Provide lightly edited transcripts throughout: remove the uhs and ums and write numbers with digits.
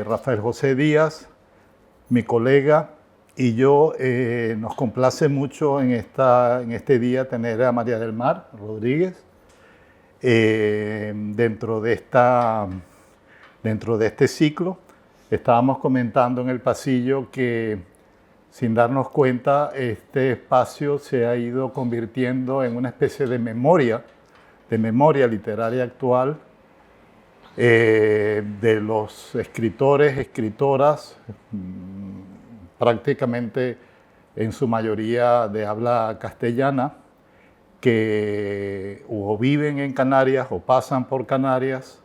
Rafael José Díaz, mi colega, y yo nos complace mucho en este día tener a María del Mar Rodríguez dentro de este ciclo. Estábamos comentando en el pasillo que sin darnos cuenta este espacio se ha ido convirtiendo en una especie de memoria literaria actual de los escritores, escritoras, prácticamente en su mayoría de habla castellana, que o viven en Canarias o pasan por Canarias,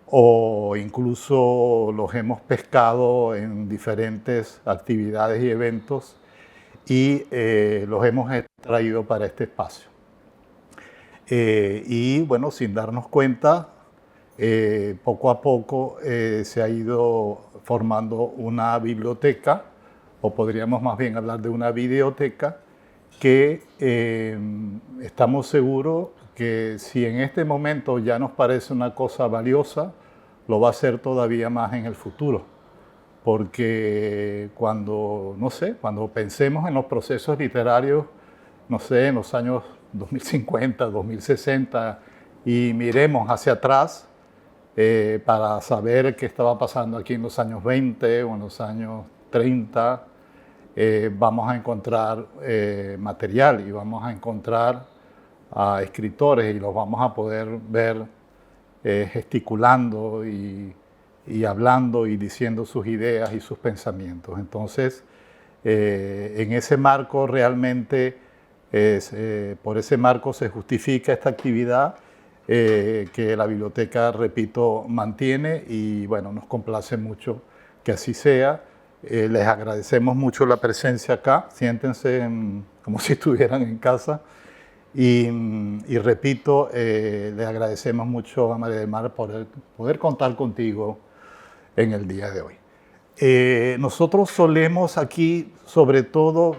o incluso los hemos pescado en diferentes actividades y eventos y los hemos traído para este espacio. Y bueno, sin darnos cuenta, poco a poco se ha ido formando una biblioteca, o podríamos más bien hablar de una videoteca, que estamos seguros que si en este momento ya nos parece una cosa valiosa, lo va a ser todavía más en el futuro. Porque cuando pensemos en los procesos literarios, no sé, en los años 2050, 2060, y miremos hacia atrás para saber qué estaba pasando aquí en los años 20 o en los años 30, vamos a encontrar material y vamos a encontrar a escritores y los vamos a poder ver gesticulando y hablando y diciendo sus ideas y sus pensamientos. Entonces, en ese marco realmente, por ese marco se justifica esta actividad que la biblioteca, repito, mantiene y bueno, nos complace mucho que así sea. Les agradecemos mucho la presencia acá, siéntense como si estuvieran en casa. Y repito, le agradecemos mucho a María del Mar por poder contar contigo en el día de hoy. Nosotros solemos aquí, sobre todo,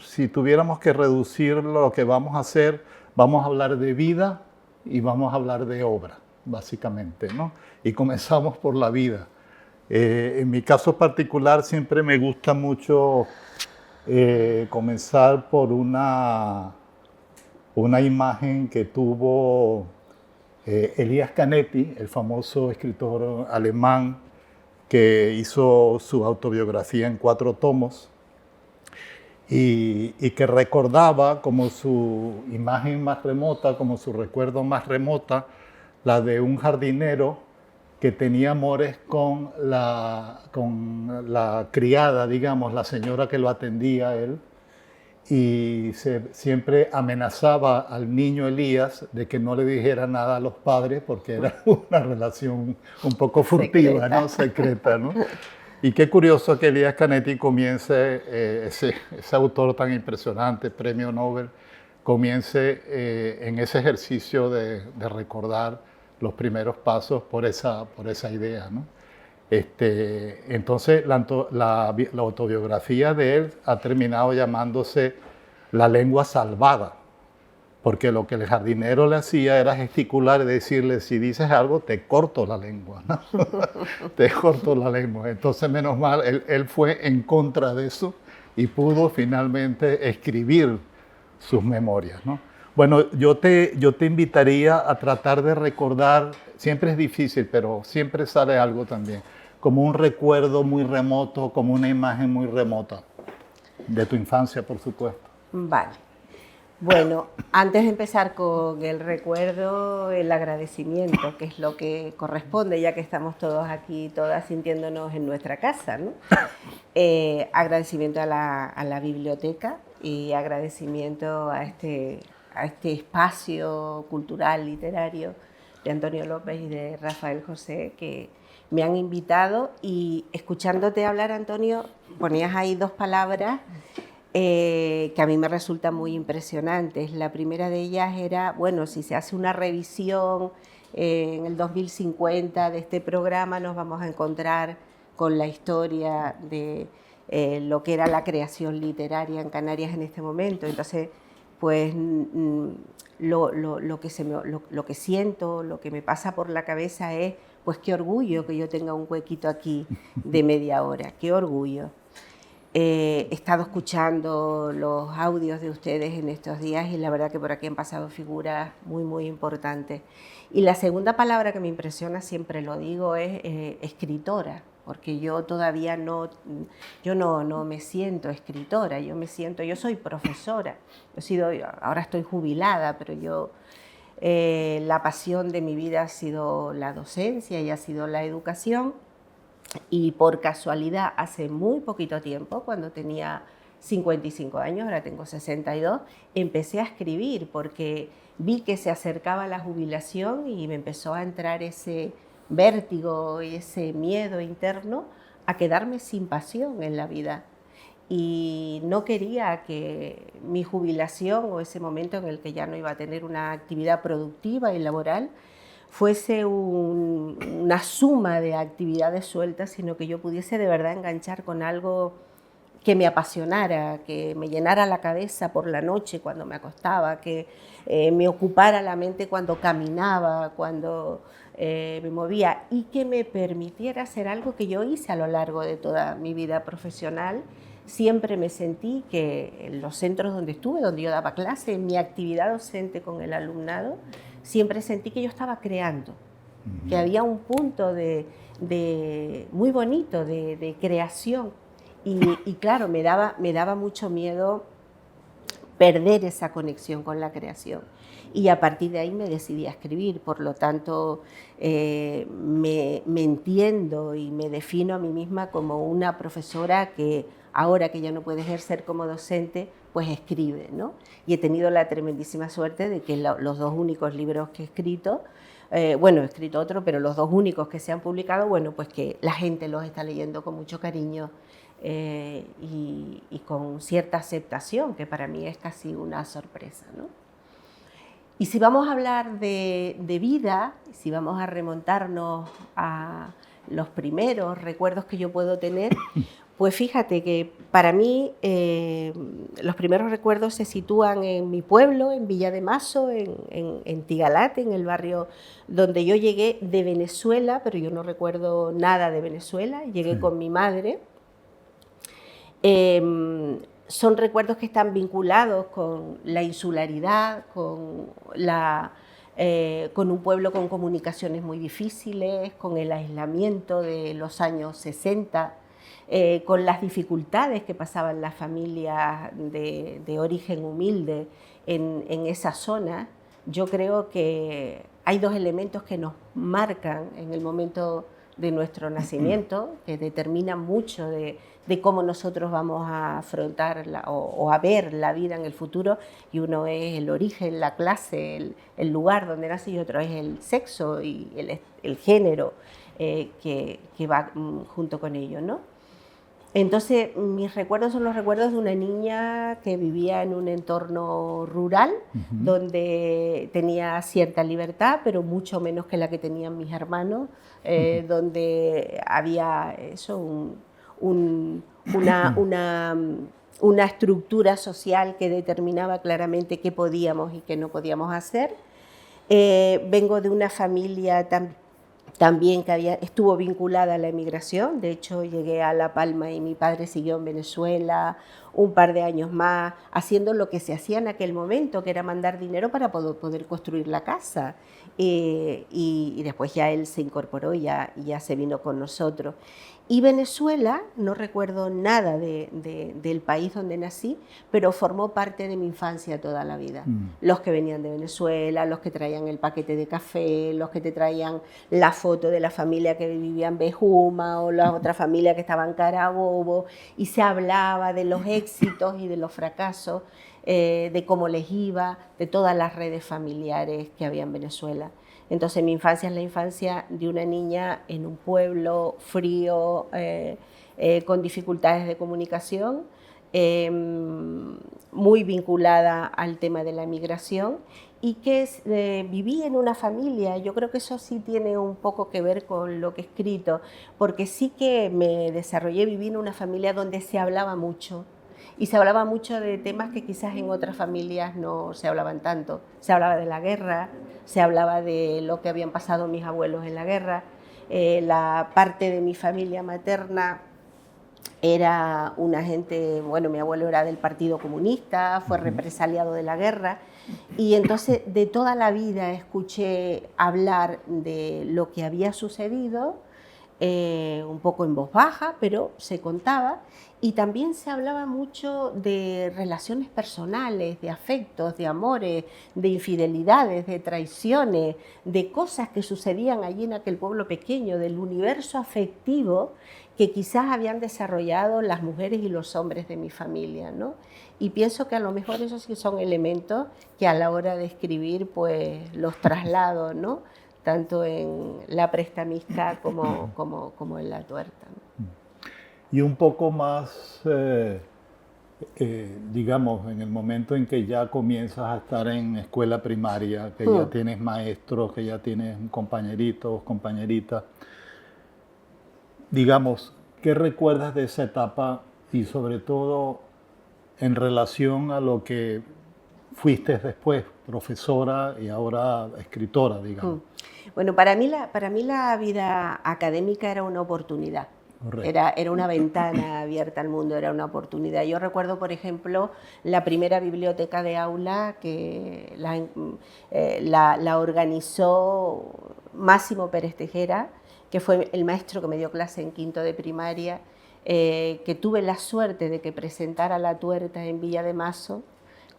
si tuviéramos que reducir lo que vamos a hacer, vamos a hablar de vida y vamos a hablar de obra, básicamente, ¿no? Y comenzamos por la vida. En mi caso particular siempre me gusta mucho comenzar por una imagen que tuvo Elias Canetti, el famoso escritor alemán que hizo su autobiografía en 4 tomos y que recordaba como su imagen más remota, como su recuerdo más remota, la de un jardinero que tenía amores con la criada, digamos, la señora que lo atendía a él, y siempre amenazaba al niño Elías de que no le dijera nada a los padres porque era una relación un poco furtiva, secreta, ¿no? Secreta, ¿no? Y qué curioso que Elias Canetti comience, ese autor tan impresionante, premio Nobel, comience en ese ejercicio de recordar los primeros pasos por esa idea, ¿no? Entonces, la autobiografía de él ha terminado llamándose La lengua salvada, porque lo que el jardinero le hacía era gesticular y decirle, si dices algo, te corto la lengua, ¿no? Te corto la lengua. Entonces, menos mal, él fue en contra de eso y pudo finalmente escribir sus memorias, ¿no? Bueno, yo te invitaría a tratar de recordar, siempre es difícil, pero siempre sale algo también, como un recuerdo muy remoto, como una imagen muy remota, de tu infancia, por supuesto. Vale. Bueno, antes de empezar con el recuerdo, el agradecimiento, que es lo que corresponde, ya que estamos todos aquí, todas sintiéndonos en nuestra casa, ¿no? Agradecimiento a la biblioteca y agradecimiento a este espacio cultural, literario de Antonio López y de Rafael José, que me han invitado. Y escuchándote hablar, Antonio, ponías ahí 2 palabras que a mí me resultan muy impresionantes. La primera de ellas era, bueno, si se hace una revisión en el 2050 de este programa, nos vamos a encontrar con la historia de lo que era la creación literaria en Canarias en este momento. Entonces, pues lo que siento, lo que me pasa por la cabeza es, pues qué orgullo que yo tenga un huequito aquí de media hora, qué orgullo. He estado escuchando los audios de ustedes en estos días y la verdad que por aquí han pasado figuras muy, muy importantes. Y la segunda palabra que me impresiona, siempre lo digo, es escritora, porque yo todavía no me siento escritora, yo soy profesora. Ahora estoy jubilada, pero la pasión de mi vida ha sido la docencia y ha sido la educación. Y por casualidad, hace muy poquito tiempo, cuando tenía 55 años, ahora tengo 62, empecé a escribir porque vi que se acercaba la jubilación y me empezó a entrar ese vértigo y ese miedo interno a quedarme sin pasión en la vida. Y no quería que mi jubilación o ese momento en el que ya no iba a tener una actividad productiva y laboral fuese una suma de actividades sueltas, sino que yo pudiese de verdad enganchar con algo que me apasionara, que me llenara la cabeza por la noche cuando me acostaba, que me ocupara la mente cuando caminaba, cuando me movía, y que me permitiera hacer algo que yo hice a lo largo de toda mi vida profesional. Siempre me sentí que en los centros donde estuve, donde yo daba clase, en mi actividad docente con el alumnado, siempre sentí que yo estaba creando, que había un punto muy bonito de creación. Y claro, me daba mucho miedo perder esa conexión con la creación. Y a partir de ahí me decidí a escribir, por lo tanto me entiendo y me defino a mí misma como una profesora que ahora que ya no puede ejercer como docente, pues escribe, ¿no? Y he tenido la tremendísima suerte de que los dos únicos libros que he escrito, bueno, he escrito otro, pero los dos únicos que se han publicado, bueno, pues que la gente los está leyendo con mucho cariño y con cierta aceptación, que para mí es casi una sorpresa, ¿no? Y si vamos a hablar de vida, si vamos a remontarnos a los primeros recuerdos que yo puedo tener, pues fíjate que para mí los primeros recuerdos se sitúan en mi pueblo, en Villa de Mazo, en Tigalate, en el barrio donde yo llegué de Venezuela, pero yo no recuerdo nada de Venezuela, llegué con mi madre. Son recuerdos que están vinculados con la insularidad, con un pueblo con comunicaciones muy difíciles, con el aislamiento de los años 60, con las dificultades que pasaban las familias de origen humilde en esa zona. Yo creo que hay dos elementos que nos marcan en el momento de nuestro nacimiento, que determinan mucho de cómo nosotros vamos a afrontar o a ver la vida en el futuro, y uno es el origen, la clase, el lugar donde nace, y otro es el sexo y el género que va junto con ello, ¿no? Entonces, mis recuerdos son los recuerdos de una niña que vivía en un entorno rural, donde tenía cierta libertad, pero mucho menos que la que tenían mis hermanos, donde había eso, una estructura social que determinaba claramente qué podíamos y qué no podíamos hacer. Vengo de una familia también que estuvo vinculada a la emigración. De hecho, llegué a La Palma y mi padre siguió en Venezuela un par de años más, haciendo lo que se hacía en aquel momento, que era mandar dinero para poder construir la casa. Y después ya él se incorporó y ya se vino con nosotros. Y Venezuela, no recuerdo nada del país donde nací, pero formó parte de mi infancia toda la vida. Los que venían de Venezuela, los que traían el paquete de café, los que te traían la foto de la familia que vivía en Bejuma o la otra familia que estaba en Carabobo, y se hablaba de los éxitos y de los fracasos, de cómo les iba, de todas las redes familiares que había en Venezuela. Entonces mi infancia es la infancia de una niña en un pueblo frío, con dificultades de comunicación, muy vinculada al tema de la migración, y que viví en una familia. Yo creo que eso sí tiene un poco que ver con lo que he escrito, porque sí que me desarrollé, viví en una familia donde se hablaba mucho, Y se hablaba mucho de temas que quizás en otras familias no se hablaban tanto. Se hablaba de la guerra, se hablaba de lo que habían pasado mis abuelos en la guerra. La parte de mi familia materna era una gente, bueno, mi abuelo era del Partido Comunista, fue represaliado de la guerra, y entonces de toda la vida escuché hablar de lo que había sucedido, un poco en voz baja, pero se contaba, y también se hablaba mucho de relaciones personales, de afectos, de amores, de infidelidades, de traiciones, de cosas que sucedían allí en aquel pueblo pequeño, del universo afectivo que quizás habían desarrollado las mujeres y los hombres de mi familia, ¿no? Y pienso que a lo mejor esos sí son elementos que a la hora de escribir pues los traslado, ¿no? Tanto en la prestamista como en la tuerta, ¿no? Y un poco más, digamos, en el momento en que ya comienzas a estar en escuela primaria, que ya tienes maestros, que ya tienes compañeritos, compañeritas, digamos, ¿qué recuerdas de esa etapa y sobre todo en relación a lo que fuiste después, profesora y ahora escritora, digamos? Bueno, para mí la vida académica era una oportunidad. Era una ventana abierta al mundo, era una oportunidad. Yo recuerdo, por ejemplo, la primera biblioteca de aula que la organizó Máximo Pérez Tejera, que fue el maestro que me dio clase en quinto de primaria, que tuve la suerte de que presentara La tuerta en Villa de Mazo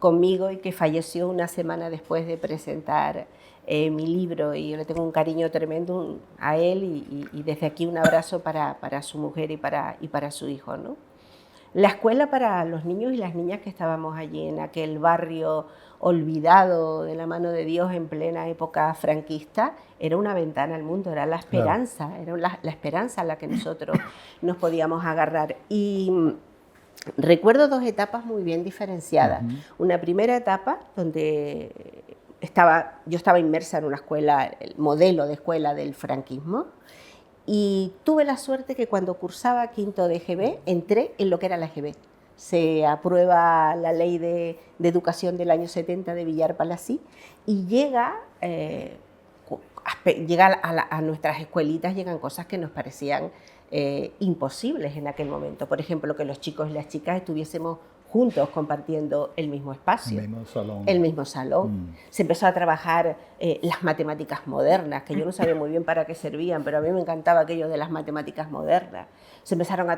conmigo y que falleció una semana después de presentar mi libro, y yo le tengo un cariño tremendo a él y desde aquí un abrazo para su mujer y para su hijo, ¿no? La escuela para los niños y las niñas que estábamos allí en aquel barrio olvidado de la mano de Dios en plena época franquista era una ventana al mundo, era la esperanza, claro. Era la esperanza a la que nosotros nos podíamos agarrar. Y recuerdo dos etapas muy bien diferenciadas. Una primera etapa donde yo estaba inmersa en una escuela, el modelo de escuela del franquismo, y tuve la suerte que cuando cursaba quinto de EGB entré en lo que era la EGB. Se aprueba la ley de educación del año 70 de Villar Palasí y llega a nuestras escuelitas, llegan cosas que nos parecían imposibles en aquel momento. Por ejemplo, que los chicos y las chicas estuviésemos juntos compartiendo el mismo espacio. El mismo salón. Se empezó a trabajar las matemáticas modernas, que yo no sabía muy bien para qué servían, pero a mí me encantaba aquello de las matemáticas modernas. Empezamos a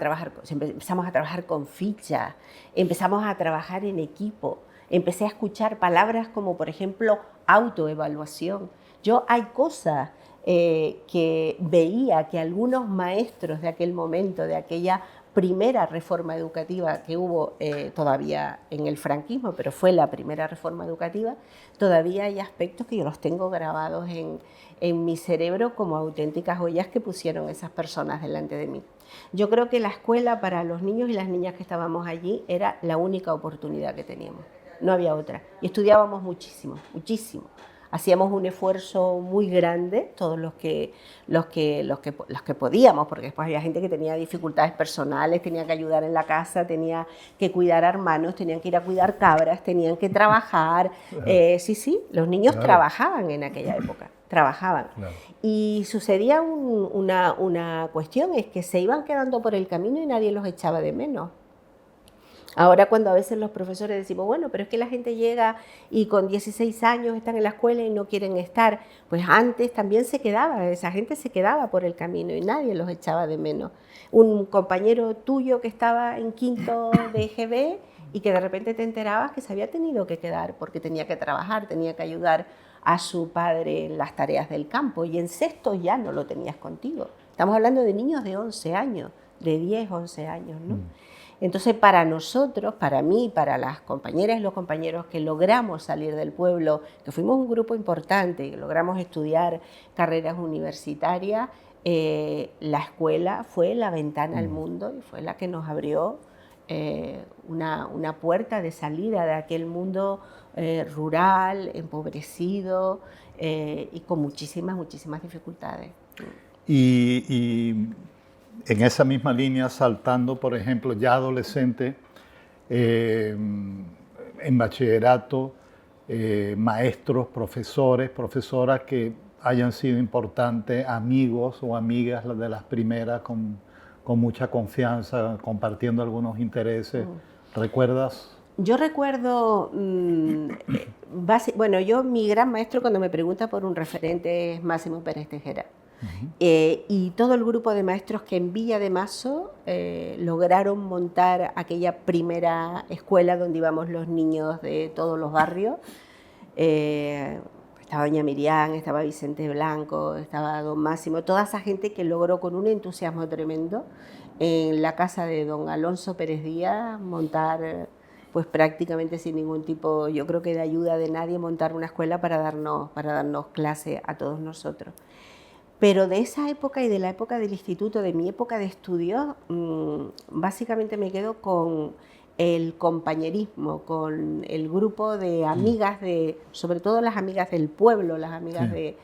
trabajar con fichas, empezamos a trabajar en equipo. Empecé a escuchar palabras como, por ejemplo, autoevaluación. Yo hay cosas que veía que algunos maestros de aquel momento, de aquella primera reforma educativa que hubo todavía en el franquismo, pero fue la primera reforma educativa, todavía hay aspectos que yo los tengo grabados en mi cerebro como auténticas joyas que pusieron esas personas delante de mí. Yo creo que la escuela para los niños y las niñas que estábamos allí era la única oportunidad que teníamos, no había otra. Y estudiábamos muchísimo, muchísimo. Hacíamos un esfuerzo muy grande, todos los que podíamos, porque después había gente que tenía dificultades personales, tenía que ayudar en la casa, tenía que cuidar hermanos, tenían que ir a cuidar cabras, tenían que trabajar. Sí, los niños trabajaban en aquella época, trabajaban. Y sucedía una cuestión, es que se iban quedando por el camino y nadie los echaba de menos. Ahora cuando a veces los profesores decimos, bueno, pero es que la gente llega y con 16 años están en la escuela y no quieren estar, pues antes también se quedaba, esa gente se quedaba por el camino y nadie los echaba de menos. Un compañero tuyo que estaba en quinto de EGB y que de repente te enterabas que se había tenido que quedar porque tenía que trabajar, tenía que ayudar a su padre en las tareas del campo, y en sexto ya no lo tenías contigo. Estamos hablando de niños de 11 años, de 10, 11 años, ¿no? Entonces, para nosotros, para mí, para las compañeras y los compañeros que logramos salir del pueblo, que fuimos un grupo importante, que logramos estudiar carreras universitarias, la escuela fue la ventana al mundo y fue la que nos abrió una puerta de salida de aquel mundo rural, empobrecido y con muchísimas dificultades. Y en esa misma línea, saltando, por ejemplo, ya adolescente, en bachillerato, maestros, profesores, profesoras que hayan sido importantes, amigos o amigas de las primeras con mucha confianza, compartiendo algunos intereses. ¿Recuerdas? Yo recuerdo, bueno, mi gran maestro cuando me pregunta por un referente es Máximo Pérez Tejera. Y todo el grupo de maestros que en Villa de Mazo lograron montar aquella primera escuela donde íbamos los niños de todos los barrios. Estaba doña Miriam, estaba Vicente Blanco, estaba don Máximo, toda esa gente que logró con un entusiasmo tremendo en la casa de don Alonso Pérez Díaz montar, pues prácticamente sin ningún tipo, yo creo que de ayuda de nadie, montar una escuela para darnos clase a todos nosotros. Pero de esa época y de la época del instituto, de mi época de estudios, básicamente me quedo con el compañerismo, con el grupo de amigas, sobre todo las amigas del pueblo, las amigas de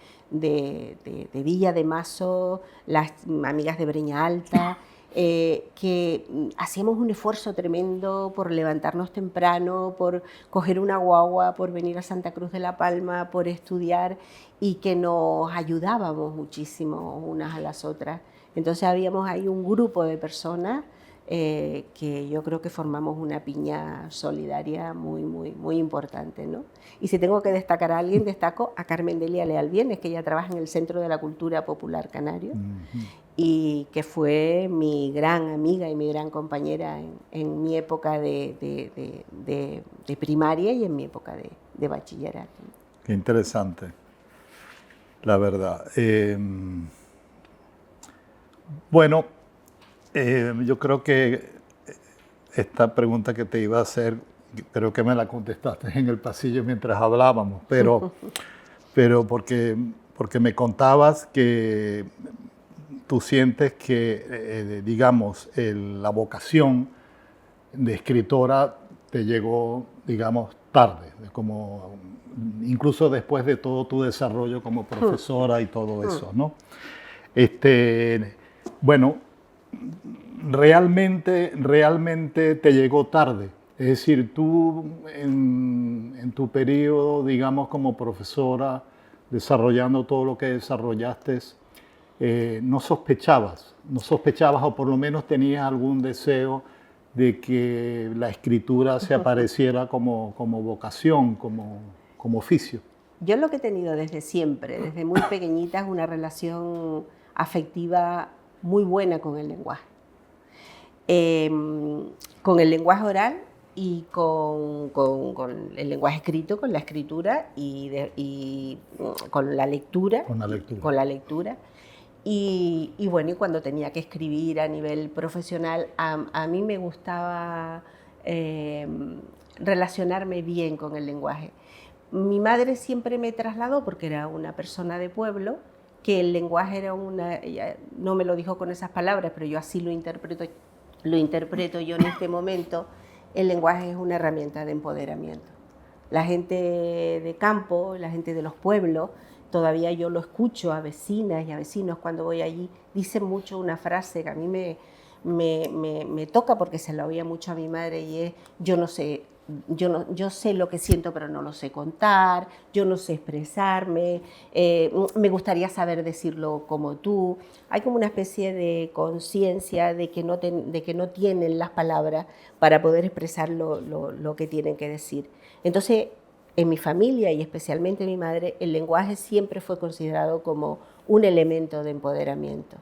Villa de Mazo, las amigas de Breña Alta, que hacíamos un esfuerzo tremendo por levantarnos temprano, por coger una guagua, por venir a Santa Cruz de la Palma, por estudiar, y que nos ayudábamos muchísimo unas a las otras. Entonces habíamos ahí un grupo de personas que yo creo que formamos una piña solidaria muy, muy, muy importante, ¿no? Y si tengo que destacar a alguien, destaco a Carmen Delia Leal Vienes, que ella trabaja en el Centro de la Cultura Popular Canario, y que fue mi gran amiga y mi gran compañera en mi época de primaria y en mi época de bachillerato. Qué interesante, la verdad. Bueno, yo creo que esta pregunta que te iba a hacer, creo que me la contestaste en el pasillo mientras hablábamos, pero porque me contabas que tú sientes que, digamos, la vocación de escritora te llegó, digamos, tarde, como incluso después de todo tu desarrollo como profesora y todo eso, ¿no? Bueno, realmente te llegó tarde. Es decir, tú en tu periodo, digamos, como profesora, desarrollando todo lo que desarrollaste, no sospechabas o por lo menos tenías algún deseo de que la escritura se apareciera como vocación, como oficio. Yo lo que he tenido desde siempre, desde muy pequeñita, es una relación afectiva muy buena con el lenguaje. Con el lenguaje oral y con el lenguaje escrito, con la escritura y con la lectura. Con la lectura. Y bueno, y cuando tenía que escribir a nivel profesional, a mí me gustaba relacionarme bien con el lenguaje. Mi madre siempre me trasladó, porque era una persona de pueblo, que el lenguaje era ella no me lo dijo con esas palabras, pero yo así lo interpreto yo en este momento. El lenguaje es una herramienta de empoderamiento. La gente de campo, la gente de los pueblos, todavía yo lo escucho a vecinas y a vecinos cuando voy allí, dicen mucho una frase que a mí me toca porque se la oía mucho a mi madre, y es: yo sé lo que siento, pero no lo sé contar, yo no sé expresarme, me gustaría saber decirlo como tú. Hay como una especie de conciencia de que no tienen las palabras para poder expresar lo que tienen que decir. Entonces, en mi familia y especialmente en mi madre, el lenguaje siempre fue considerado como un elemento de empoderamiento.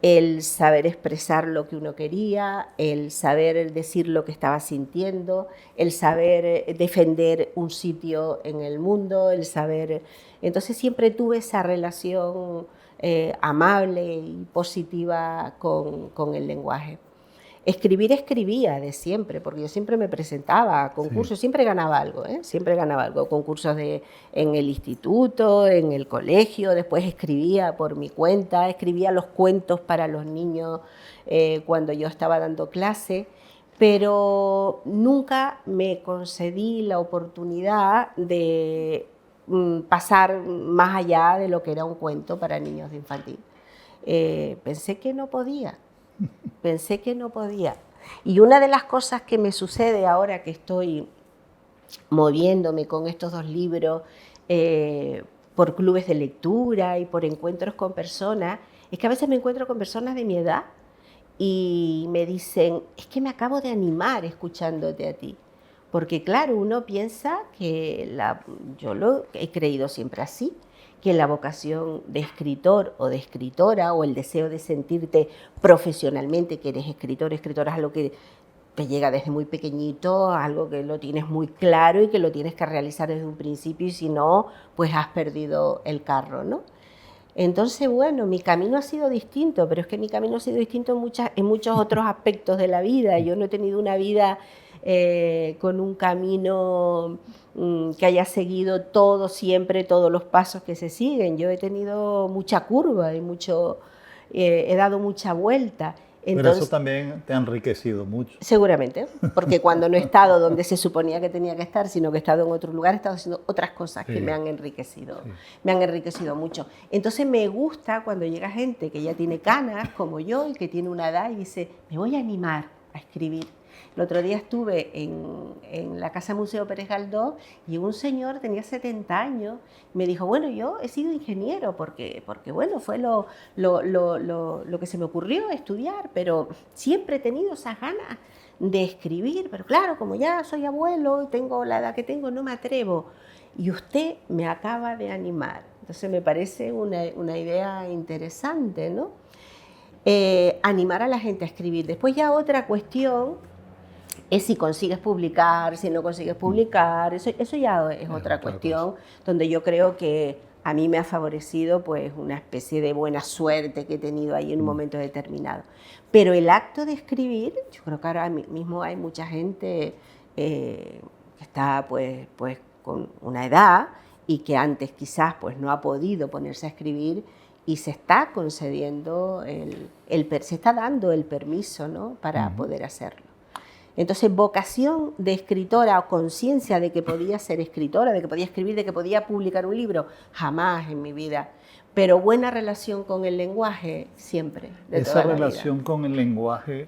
El saber expresar lo que uno quería, el saber decir lo que estaba sintiendo, el saber defender un sitio en el mundo, el saber... Entonces siempre tuve esa relación amable y positiva con el lenguaje. Escribía de siempre, porque yo siempre me presentaba a concursos, sí. Siempre ganaba algo, concursos en el instituto, en el colegio, después escribía por mi cuenta, escribía los cuentos para los niños cuando yo estaba dando clase, pero nunca me concedí la oportunidad de pasar más allá de lo que era un cuento para niños de infantil. Pensé que no podía. Y una de las cosas que me sucede ahora que estoy moviéndome con estos 2 libros por clubes de lectura y por encuentros con personas, es que a veces me encuentro con personas de mi edad y me dicen, es que me acabo de animar escuchándote a ti. Porque claro, uno piensa que, yo lo he creído siempre así, que la vocación de escritor o de escritora o el deseo de sentirte profesionalmente que eres escritor, escritora es algo que te llega desde muy pequeñito, algo que lo tienes muy claro y que lo tienes que realizar desde un principio y si no, pues has perdido el carro, ¿no? Entonces, bueno, mi camino ha sido distinto, pero es que mi camino ha sido distinto en muchos otros aspectos de la vida. Yo no he tenido una vida con un camino que haya seguido todo siempre, todos los pasos que se siguen. Yo he tenido mucha curva y he dado mucha vuelta. Entonces, pero eso también te ha enriquecido mucho. Seguramente, porque cuando no he estado donde se suponía que tenía que estar, sino que he estado en otro lugar, he estado haciendo otras cosas que me han enriquecido, me han enriquecido mucho. Entonces me gusta cuando llega gente que ya tiene canas, como yo, y que tiene una edad y dice, me voy a animar a escribir. El otro día estuve en la Casa Museo Pérez Galdós y un señor tenía 70 años. Me dijo, bueno, yo he sido ingeniero porque bueno, fue lo que se me ocurrió estudiar, pero siempre he tenido esas ganas de escribir. Pero claro, como ya soy abuelo y tengo la edad que tengo, no me atrevo. Y usted me acaba de animar. Entonces me parece una idea interesante, ¿no? Animar a la gente a escribir. Después ya otra cuestión es si consigues publicar, si no consigues publicar, eso ya es otra cuestión, donde yo creo que a mí me ha favorecido pues una especie de buena suerte que he tenido ahí en un momento determinado. Pero el acto de escribir, yo creo que ahora mismo hay mucha gente que está pues con una edad y que antes quizás pues no ha podido ponerse a escribir y se está concediendo, se está dando el permiso, ¿no?, para poder hacerlo. Entonces, vocación de escritora o conciencia de que podía ser escritora, de que podía escribir, de que podía publicar un libro, jamás en mi vida. Pero buena relación con el lenguaje, siempre. Esa relación con el lenguaje,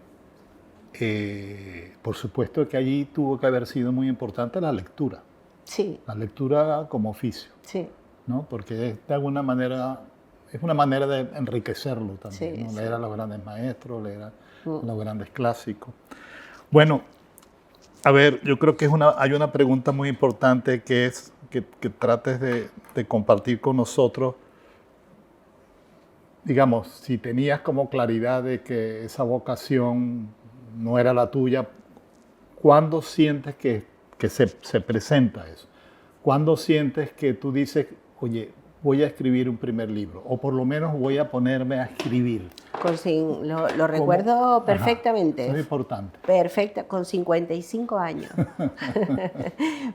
por supuesto que allí tuvo que haber sido muy importante la lectura. Sí. La lectura como oficio. Sí. ¿No? Porque de alguna manera es una manera de enriquecerlo también. Sí, ¿no? sí. Leer a los grandes maestros, leer a los grandes clásicos. Bueno, a ver, yo creo que hay una pregunta muy importante que es que trates de compartir con nosotros. Digamos, si tenías como claridad de que esa vocación no era la tuya, ¿cuándo sientes que se presenta eso? ¿Cuándo sientes que tú dices, oye, voy a escribir un primer libro, o por lo menos voy a ponerme a escribir? Lo recuerdo perfectamente. Eso es importante. Perfecta, con 55 años.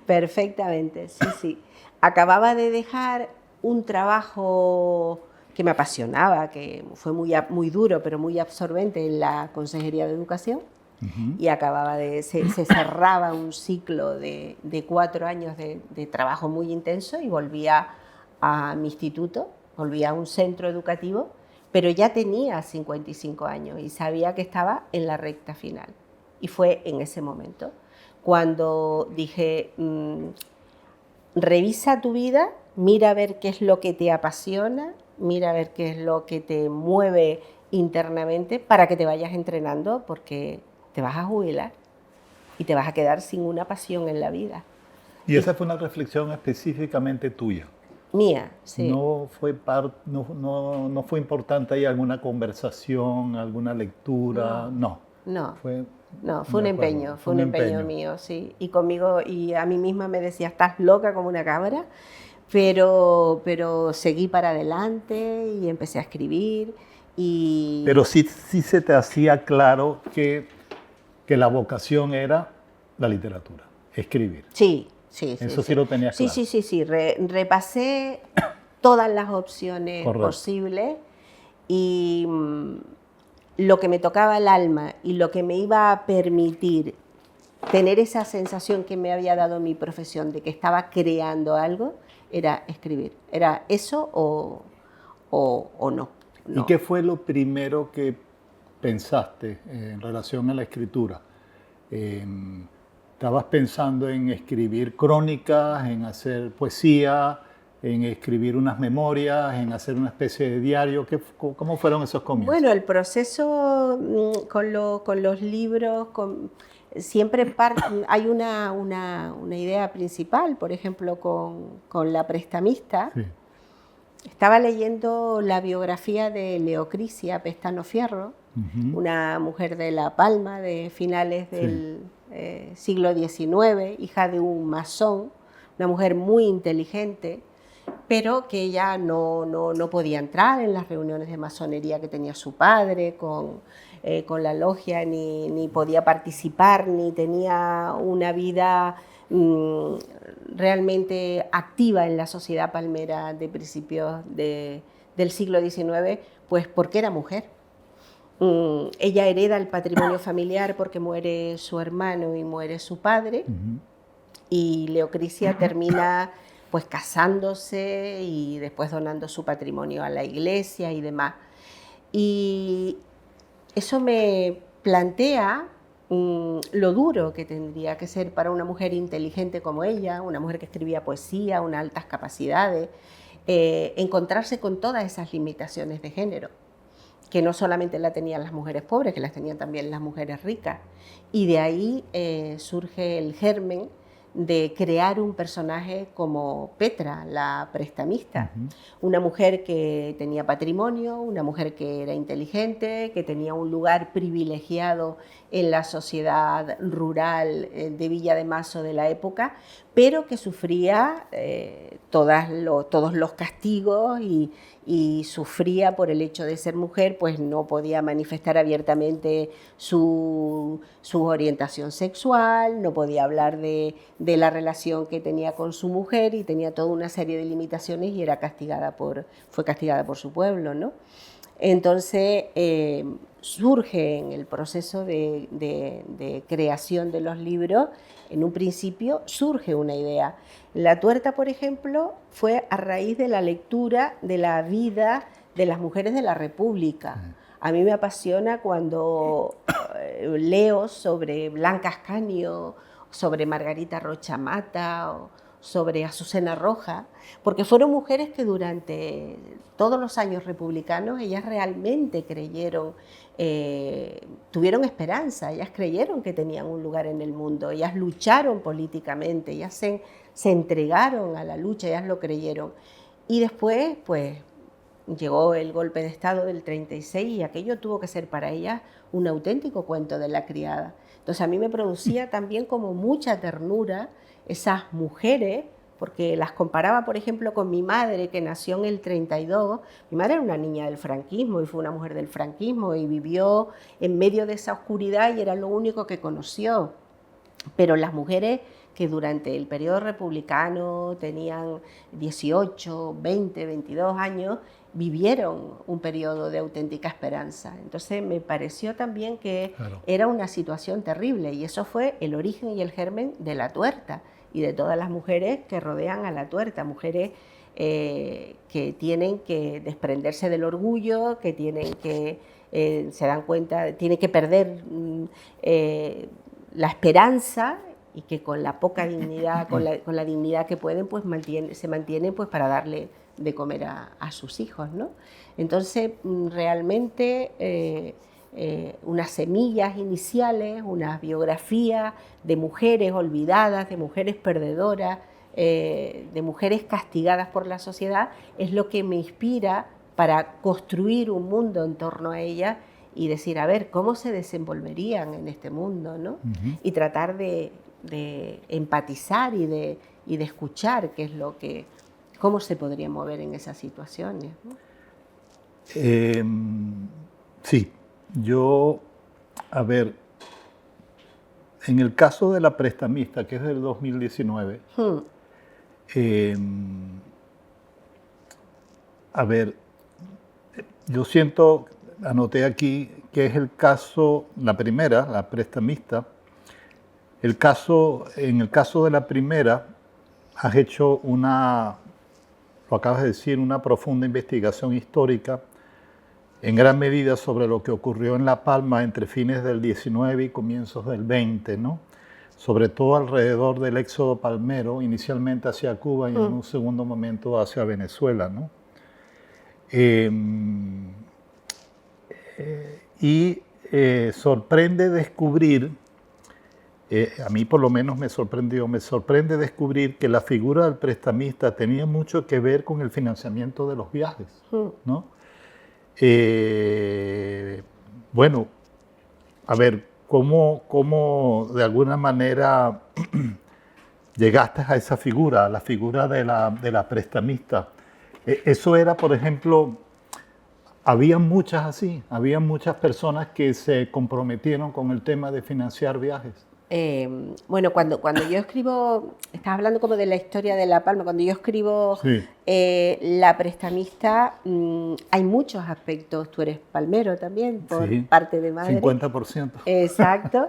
Perfectamente, sí, sí. Acababa de dejar un trabajo que me apasionaba, que fue muy duro, pero muy absorbente en la Consejería de Educación. Y se cerraba un ciclo de 4 años de trabajo muy intenso y volvía a mi instituto, volvía a un centro educativo, pero ya tenía 55 años y sabía que estaba en la recta final. Y fue en ese momento cuando dije, revisa tu vida, mira a ver qué es lo que te apasiona, mira a ver qué es lo que te mueve internamente para que te vayas entrenando, porque te vas a jubilar y te vas a quedar sin una pasión en la vida. Y esa fue una reflexión específicamente tuya. Mía, sí. No fue importante ahí alguna conversación, alguna lectura, no. Fue un empeño mío, sí. Y conmigo, y a mí misma me decía, estás loca como una cabra, pero seguí para adelante y empecé a escribir. Pero sí se te hacía claro que la vocación era la literatura, escribir. Sí. Eso sí lo tenías claro. Sí. Repasé todas las opciones posibles y lo que me tocaba el alma y lo que me iba a permitir tener esa sensación que me había dado mi profesión de que estaba creando algo era escribir. Era eso o no. ¿Y qué fue lo primero que pensaste en relación a la escritura? ¿Estabas pensando en escribir crónicas, en hacer poesía, en escribir unas memorias, en hacer una especie de diario? ¿Cómo fueron esos comienzos? Bueno, el proceso con los libros, siempre hay una idea principal, por ejemplo, con La prestamista. Sí. Estaba leyendo la biografía de Leocrisia Pestano Fierro, una mujer de La Palma de finales del siglo XIX, hija de un masón, una mujer muy inteligente, pero que ella no podía entrar en las reuniones de masonería que tenía su padre con la logia, ni podía participar, ni tenía una vida realmente activa en la sociedad palmera de principios del siglo XIX, pues porque era mujer. Ella hereda el patrimonio familiar porque muere su hermano y muere su padre, y Leocrisia termina pues casándose y después donando su patrimonio a la iglesia y demás. Y eso me plantea lo duro que tendría que ser para una mujer inteligente como ella, una mujer que escribía poesía, unas altas capacidades, encontrarse con todas esas limitaciones de género, que no solamente la tenían las mujeres pobres, que las tenían también las mujeres ricas. Y de ahí surge el germen de crear un personaje como Petra, la prestamista, una mujer que tenía patrimonio, una mujer que era inteligente, que tenía un lugar privilegiado en la sociedad rural de Villa de Mazo de la época, pero que sufría todos los castigos y sufría por el hecho de ser mujer, pues no podía manifestar abiertamente su orientación sexual, no podía hablar de la relación que tenía con su mujer, y tenía toda una serie de limitaciones y fue castigada por su pueblo, ¿no? Entonces surge en el proceso de creación de los libros, en un principio surge una idea. La tuerta, por ejemplo, fue a raíz de la lectura de la vida de las mujeres de la República. A mí me apasiona cuando leo sobre Blanca Ascanio, sobre Margarita Rocha Mata, o sobre Azucena Roja, porque fueron mujeres que durante todos los años republicanos ellas realmente creyeron, tuvieron esperanza, ellas creyeron que tenían un lugar en el mundo, ellas lucharon políticamente, ellas se entregaron a la lucha, ellas lo creyeron. Y después, pues, llegó el golpe de Estado del 36 y aquello tuvo que ser para ellas un auténtico cuento de la criada. Entonces a mí me producía también como mucha ternura esas mujeres, porque las comparaba, por ejemplo, con mi madre, que nació en el 32. Mi madre era una niña del franquismo y fue una mujer del franquismo y vivió en medio de esa oscuridad y era lo único que conoció. Pero las mujeres que durante el periodo republicano tenían 18, 20, 22 años, vivieron un periodo de auténtica esperanza. Entonces me pareció también que era una situación terrible, y eso fue el origen y el germen de La Tuerta y de todas las mujeres que rodean a La Tuerta, mujeres que tienen que desprenderse del orgullo, que tienen que, se dan cuenta, tienen que perder la esperanza, y que con la poca dignidad, con la dignidad que pueden, pues se mantienen pues para darle de comer a sus hijos, ¿no? Entonces, realmente unas semillas iniciales, unas biografías de mujeres olvidadas, de mujeres perdedoras, de mujeres castigadas por la sociedad, es lo que me inspira para construir un mundo en torno a ellas y decir, a ver, ¿cómo se desenvolverían en este mundo, ¿no? Y tratar de empatizar y de escuchar qué es lo que, cómo se podría mover en esas situaciones, ¿no? Sí, yo, a ver, en el caso de La prestamista, que es del 2019, a ver, yo siento, anoté aquí, que es el caso, la primera, La prestamista. En el caso de la primera, has hecho lo acabas de decir, una profunda investigación histórica en gran medida sobre lo que ocurrió en La Palma entre fines del 19 y comienzos del 20, ¿no? Sobre todo alrededor del éxodo palmero, inicialmente hacia Cuba y en un segundo momento hacia Venezuela, ¿no? Sorprende descubrir, a mí por lo menos me sorprende descubrir que la figura del prestamista tenía mucho que ver con el financiamiento de los viajes, ¿no? Bueno, a ver, ¿cómo de alguna manera llegaste a esa figura, a la figura de la prestamista? Eso era, por ejemplo, había muchas personas que se comprometieron con el tema de financiar viajes. Bueno, cuando yo escribo, estás hablando como de la historia de La Palma, cuando yo escribo Sí. La prestamista, hay muchos aspectos, tú eres palmero también, por Sí, parte de madre. 50%. Exacto.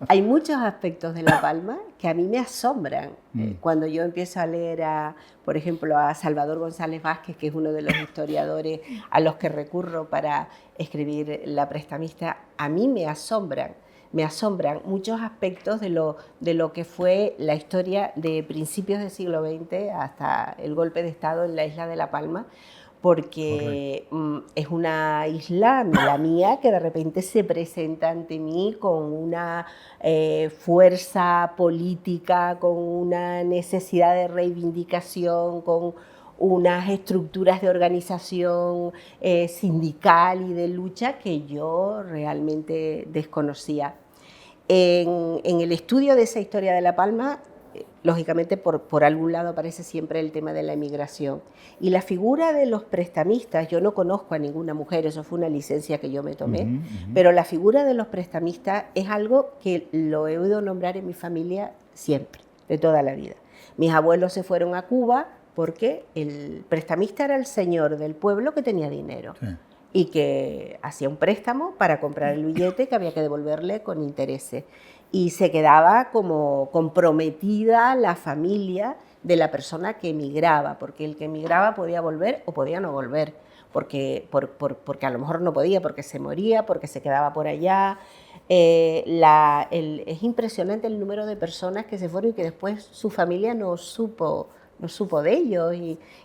Hay muchos aspectos de La Palma que a mí me asombran. Cuando yo empiezo a leer, por ejemplo, a Salvador González Vázquez, que es uno de los historiadores a los que recurro para escribir La prestamista, a mí me asombran muchos aspectos de lo que fue la historia de principios del siglo XX hasta el golpe de Estado en la isla de La Palma, porque es una isla, la mía, que de repente se presenta ante mí con una fuerza política, con una necesidad de reivindicación, con unas estructuras de organización sindical y de lucha que yo realmente desconocía. En el estudio de esa historia de La Palma, lógicamente por algún lado aparece siempre el tema de la emigración. Y la figura de los prestamistas, yo no conozco a ninguna mujer, eso fue una licencia que yo me tomé, pero la figura de los prestamistas es algo que lo he oído nombrar en mi familia siempre, de toda la vida. Mis abuelos se fueron a Cuba porque el prestamista era el señor del pueblo que tenía dinero. Sí. Y que hacía un préstamo para comprar el billete que había que devolverle con intereses. Y se quedaba como comprometida la familia de la persona que emigraba, porque el que emigraba podía volver o podía no volver, porque a lo mejor no podía, porque se moría, porque se quedaba por allá. Es impresionante el número de personas que se fueron y que después su familia no supo de ellos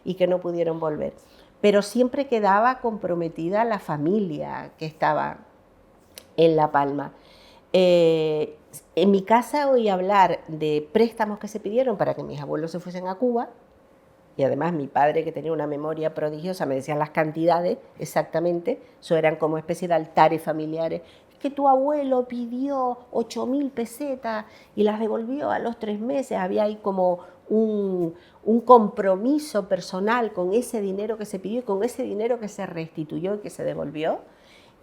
y que no pudieron volver. Pero siempre quedaba comprometida la familia que estaba en La Palma. En mi casa oí hablar de préstamos que se pidieron para que mis abuelos se fuesen a Cuba, y además mi padre, que tenía una memoria prodigiosa, me decían las cantidades exactamente, eso eran como especie de altares familiares. Es que tu abuelo pidió 8.000 pesetas y las devolvió a los 3 meses, había ahí como un compromiso personal con ese dinero que se pidió y con ese dinero que se restituyó y que se devolvió.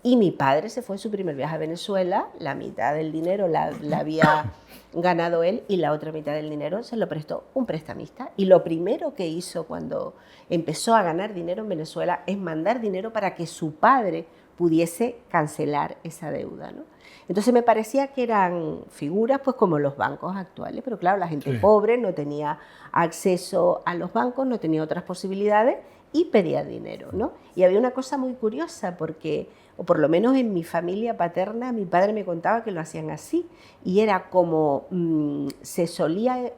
Y mi padre se fue en su primer viaje a Venezuela, la mitad del dinero la había ganado él y la otra mitad del dinero se lo prestó un prestamista. Y lo primero que hizo cuando empezó a ganar dinero en Venezuela es mandar dinero para que su padre pudiese cancelar esa deuda, ¿no? Entonces me parecía que eran figuras pues como los bancos actuales, pero claro, la gente pobre no tenía acceso a los bancos, no tenía otras posibilidades y pedía dinero, ¿no? Y había una cosa muy curiosa porque, o por lo menos en mi familia paterna, mi padre me contaba que lo hacían así y era como se solía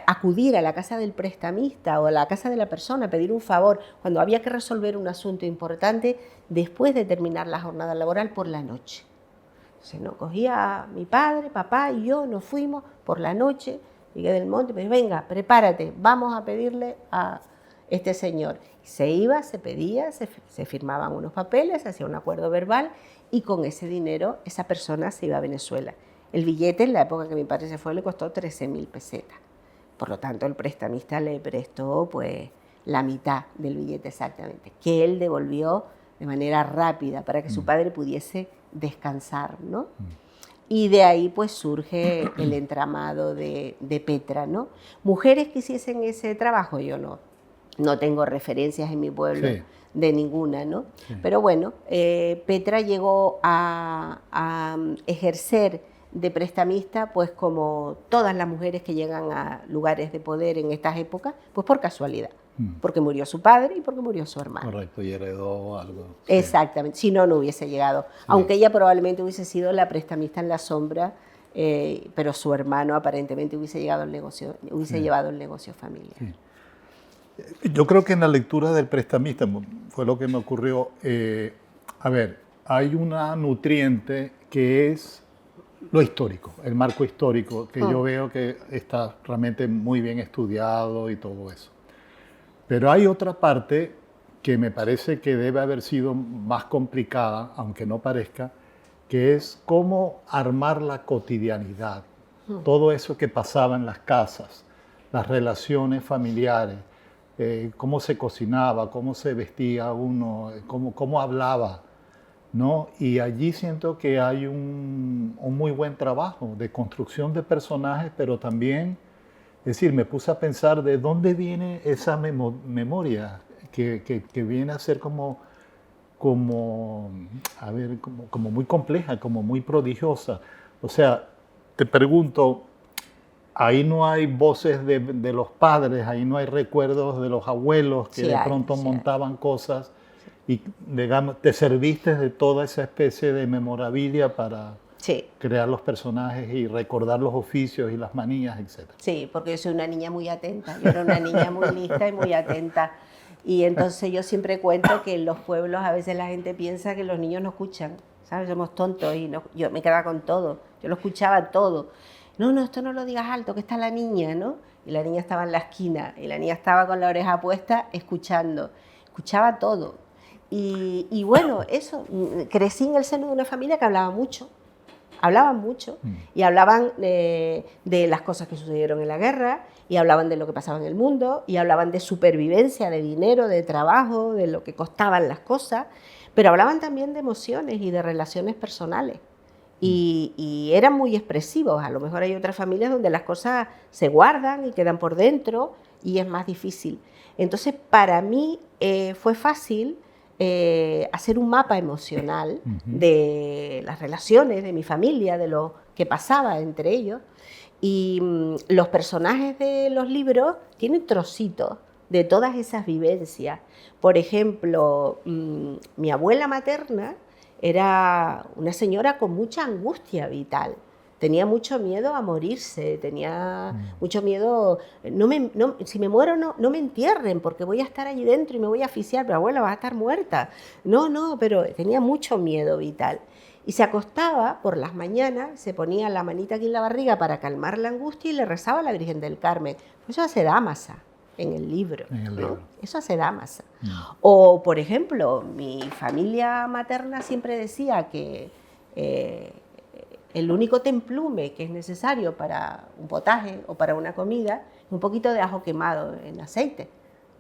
acudir a la casa del prestamista o a la casa de la persona, pedir un favor cuando había que resolver un asunto importante después de terminar la jornada laboral por la noche. Se nos cogía mi padre, papá y yo, nos fuimos por la noche, llegué del monte, me dije, venga, prepárate, vamos a pedirle a este señor. Se iba, se pedía, se firmaban unos papeles, se hacía un acuerdo verbal y con ese dinero esa persona se iba a Venezuela. El billete en la época que mi padre se fue le costó 13.000 pesetas. Por lo tanto, el prestamista le prestó pues la mitad del billete exactamente, que él devolvió de manera rápida para que su padre pudiese descansar, ¿no? Y de ahí pues surge el entramado de Petra, ¿no? Mujeres que hiciesen ese trabajo, yo no tengo referencias en mi pueblo de ninguna, ¿no? Sí. Pero bueno, Petra llegó a ejercer de prestamista, pues como todas las mujeres que llegan a lugares de poder en estas épocas, pues por casualidad. porque murió su padre y porque murió su hermano. Correcto, y heredó algo. Sí. Exactamente, si no, no hubiese llegado. Sí. Aunque ella probablemente hubiese sido la prestamista en la sombra, pero su hermano aparentemente hubiese llevado el negocio familiar. Sí. Yo creo que en la lectura del prestamista, fue lo que me ocurrió, a ver, hay una nutriente que es lo histórico, el marco histórico, que yo veo que está realmente muy bien estudiado y todo eso. Pero hay otra parte que me parece que debe haber sido más complicada, aunque no parezca, que es cómo armar la cotidianidad, todo eso que pasaba en las casas, las relaciones familiares, cómo se cocinaba, cómo se vestía uno, cómo hablaba, ¿no? Y allí siento que hay un muy buen trabajo de construcción de personajes, pero también, es decir, me puse a pensar de dónde viene esa memoria que viene a ser como muy compleja, como muy prodigiosa. O sea, te pregunto, ahí no hay voces de los padres, ahí no hay recuerdos de los abuelos que de pronto montaban cosas y, digamos, te serviste de toda esa especie de memorabilia para crear los personajes y recordar los oficios y las manías, etc. Sí, porque yo soy una niña muy atenta, yo era una niña muy lista y muy atenta. Y entonces yo siempre cuento que en los pueblos a veces la gente piensa que los niños no escuchan, ¿sabes? Somos tontos y no, yo me quedaba con todo, yo lo escuchaba todo. No, esto no lo digas alto, que está la niña, ¿no? Y la niña estaba en la esquina, y la niña estaba con la oreja puesta escuchando, escuchaba todo. Y bueno, eso, crecí en el seno de una familia que hablaba mucho, hablaban mucho, y hablaban de las cosas que sucedieron en la guerra, y hablaban de lo que pasaba en el mundo, y hablaban de supervivencia, de dinero, de trabajo, de lo que costaban las cosas, pero hablaban también de emociones y de relaciones personales. Y eran muy expresivos. A lo mejor hay otras familias donde las cosas se guardan y quedan por dentro y es más difícil. Entonces, para mí fue fácil hacer un mapa emocional de las relaciones de mi familia, de lo que pasaba entre ellos. Y los personajes de los libros tienen trocitos de todas esas vivencias. Por ejemplo, mi abuela materna era una señora con mucha angustia vital. Tenía mucho miedo a morirse, tenía mucho miedo, si me muero no me entierren porque voy a estar allí dentro y me voy a asfixiar, pero abuela, vas a estar muerta. No, pero tenía mucho miedo vital. Y se acostaba por las mañanas, se ponía la manita aquí en la barriga para calmar la angustia y le rezaba a la Virgen del Carmen. Eso hace Dámasa en el libro. ¿No? Eso hace Dámasa. O, por ejemplo, mi familia materna siempre decía que el único templume que es necesario para un potaje o para una comida es un poquito de ajo quemado en aceite.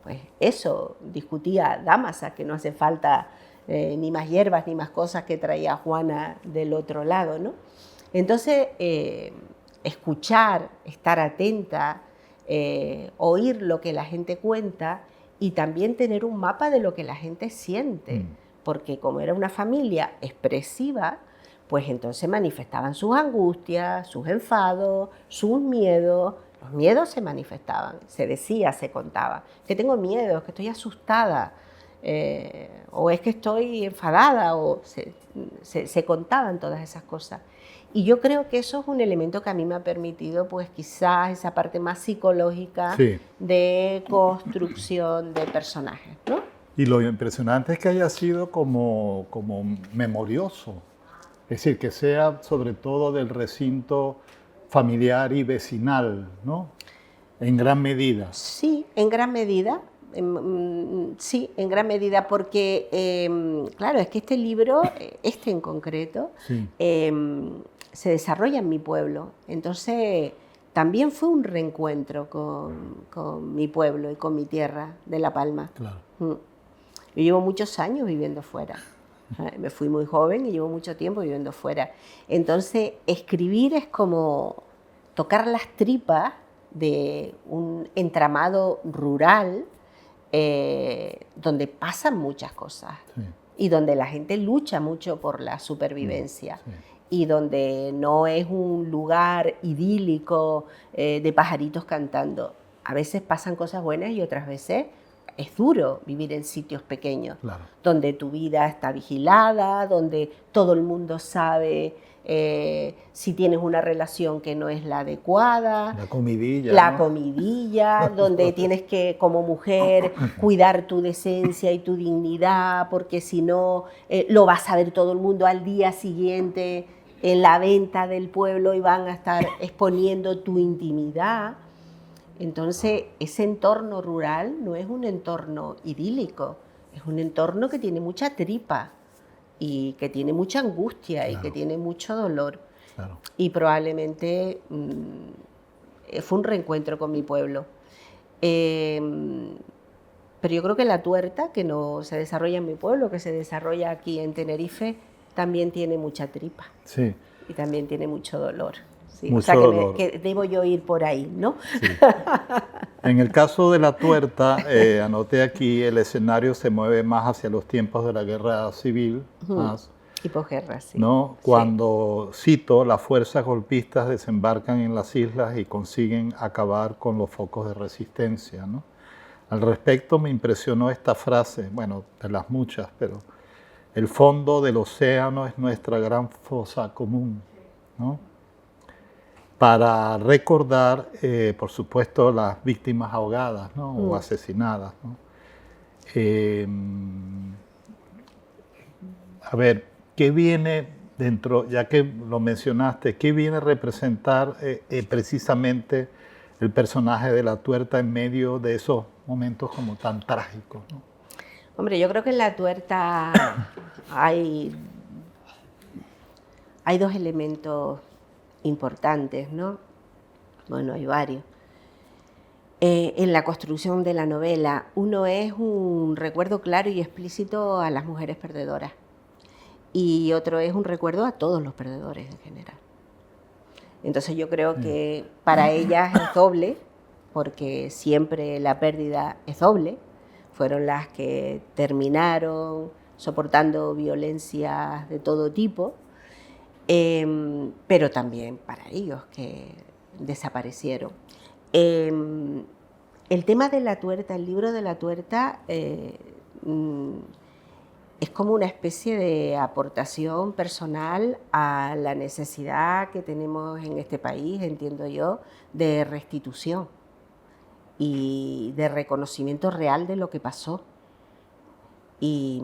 Pues eso discutía Dámasa, que no hace falta ni más hierbas ni más cosas que traía Juana del otro lado, ¿no? Entonces, escuchar, estar atenta, oír lo que la gente cuenta y también tener un mapa de lo que la gente siente, porque como era una familia expresiva, pues entonces manifestaban sus angustias, sus enfados, sus miedos. Los miedos se manifestaban, se decía, se contaba, que tengo miedo, es que estoy asustada, o es que estoy enfadada, o se contaban todas esas cosas. Y yo creo que eso es un elemento que a mí me ha permitido, pues quizás esa parte más psicológica de construcción de personajes, ¿no? Y lo impresionante es que haya sido como memorioso, es decir, que sea sobre todo del recinto familiar y vecinal, ¿no? En gran medida. Sí, en gran medida. Sí, en gran medida, porque, claro, es que este libro, este en concreto, se desarrolla en mi pueblo. Entonces, también fue un reencuentro con mi pueblo y con mi tierra de La Palma. Claro. Yo llevo muchos años viviendo fuera. Me fui muy joven y llevo mucho tiempo viviendo fuera. Entonces, escribir es como tocar las tripas de un entramado rural donde pasan muchas cosas y donde la gente lucha mucho por la supervivencia y donde no es un lugar idílico de pajaritos cantando. A veces pasan cosas buenas y otras veces es duro vivir en sitios pequeños, Claro. donde tu vida está vigilada, donde todo el mundo sabe si tienes una relación que no es la adecuada. La comidilla. La ¿no? comidilla, donde tienes que, como mujer, cuidar tu decencia y tu dignidad, porque si no, lo va a saber todo el mundo al día siguiente en la venta del pueblo y van a estar exponiendo tu intimidad. Entonces, ese entorno rural no es un entorno idílico, es un entorno que tiene mucha tripa y que tiene mucha angustia y que tiene mucho dolor. Claro. Y probablemente fue un reencuentro con mi pueblo. Pero yo creo que la tuerta, que no se desarrolla en mi pueblo, que se desarrolla aquí en Tenerife, también tiene mucha tripa. Sí. Y también tiene mucho dolor. Sí. Mucho o sea, dolor. que debo yo ir por ahí, ¿no? Sí. En el caso de la tuerta, anoté aquí, el escenario se mueve más hacia los tiempos de la guerra civil, más, Y posguerra, sí. ¿no? Cuando, cito, las fuerzas golpistas desembarcan en las islas y consiguen acabar con los focos de resistencia, ¿no? Al respecto me impresionó esta frase, bueno, de las muchas, pero el fondo del océano es nuestra gran fosa común, ¿no? Para recordar, por supuesto, las víctimas ahogadas, ¿no? O asesinadas, ¿no? A ver, ¿qué viene dentro, ya que lo mencionaste, qué viene a representar precisamente el personaje de la tuerta en medio de esos momentos como tan trágicos, ¿no? Hombre, yo creo que en la tuerta hay dos elementos importantes, ¿no? Bueno, hay varios. En la construcción de la novela, uno es un recuerdo claro y explícito a las mujeres perdedoras y otro es un recuerdo a todos los perdedores en general. Entonces yo creo que para ellas es doble, porque siempre la pérdida es doble. Fueron las que terminaron soportando violencias de todo tipo, pero también para ellos que desaparecieron. El tema de la tuerta, el libro de la tuerta, es como una especie de aportación personal a la necesidad que tenemos en este país, entiendo yo, de restitución y de reconocimiento real de lo que pasó. Y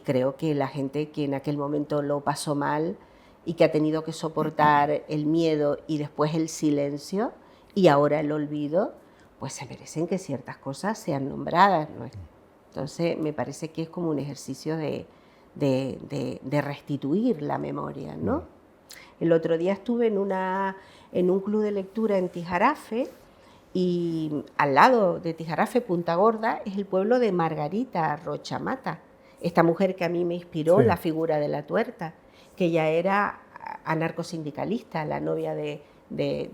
creo que la gente que en aquel momento lo pasó mal y que ha tenido que soportar el miedo y después el silencio y ahora el olvido, pues se merecen que ciertas cosas sean nombradas, ¿no? Entonces me parece que es como un ejercicio de restituir la memoria, ¿no? El otro día estuve en un club de lectura en Tijarafe y al lado de Tijarafe, Punta Gorda, es el pueblo de Margarita Rochamata, esta mujer que a mí me inspiró la figura de la tuerta, que ella era anarcosindicalista, la novia de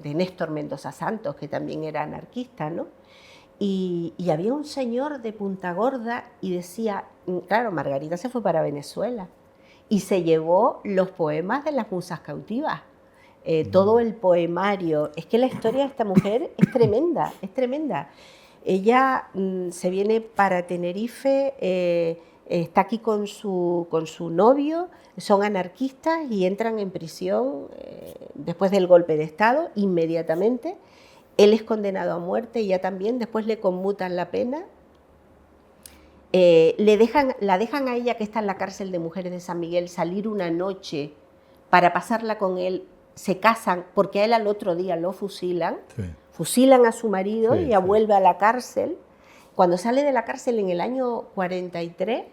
Néstor Mendoza Santos, que también era anarquista, ¿no? Y había un señor de Punta Gorda y decía, claro, Margarita se fue para Venezuela y se llevó los poemas de las musas cautivas. Todo el poemario. Es que la historia de esta mujer es tremenda, es tremenda. Ella se viene para Tenerife, está aquí con su novio, son anarquistas y entran en prisión después del golpe de Estado, inmediatamente. Él es condenado a muerte, ella también, después le conmutan la pena. La dejan a ella, que está en la cárcel de mujeres de San Miguel, salir una noche para pasarla con él. Se casan porque a él al otro día lo fusilan, fusilan a su marido y ella vuelve a la cárcel. Cuando sale de la cárcel en el año 43,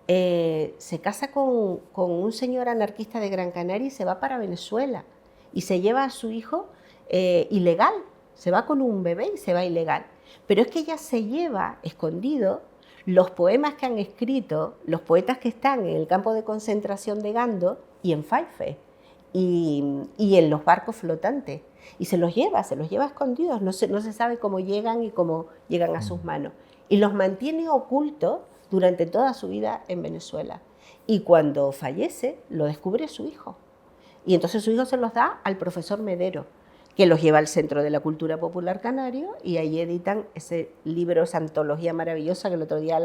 se casa con un señor anarquista de Gran Canaria y se va para Venezuela y se lleva a su hijo ilegal, se va con un bebé y se va ilegal. Pero es que ella se lleva escondido los poemas que han escrito los poetas que están en el campo de concentración de Gando y en Faife. Y en los barcos flotantes, y se los lleva escondidos, no se sabe cómo llegan y cómo llegan a sus manos, y los mantiene ocultos durante toda su vida en Venezuela, y cuando fallece lo descubre su hijo, y entonces su hijo se los da al profesor Medero, que los lleva al Centro de la Cultura Popular Canario y ahí editan ese libro, esa antología maravillosa que el otro día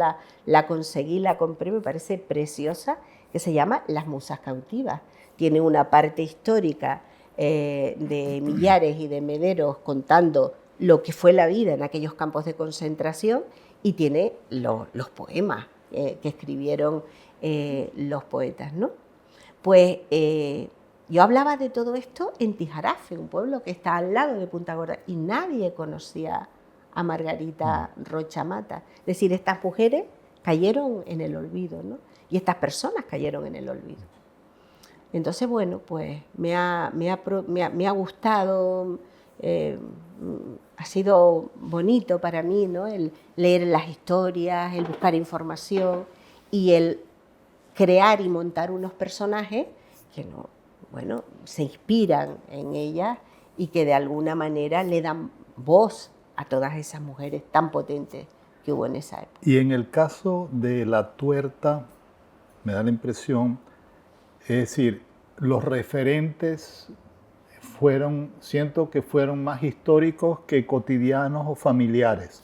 la conseguí, la compré, me parece preciosa, que se llama Las Musas Cautivas. Tiene una parte histórica de Millares y de Mederos contando lo que fue la vida en aquellos campos de concentración y tiene los poemas que escribieron los poetas, ¿no? Pues yo hablaba de todo esto en Tijarafe, un pueblo que está al lado de Punta Gorda, y nadie conocía a Margarita Rocha Mata. Es decir, estas mujeres cayeron en el olvido, ¿no? Y estas personas cayeron en el olvido. Entonces, bueno, pues me ha gustado, ha sido bonito para mí, ¿no? El leer las historias, el buscar información y el crear y montar unos personajes que no, bueno, se inspiran en ellas y que de alguna manera le dan voz a todas esas mujeres tan potentes que hubo en esa época. Y en el caso de La Tuerta, me da la impresión, es decir, los referentes siento que fueron más históricos que cotidianos o familiares,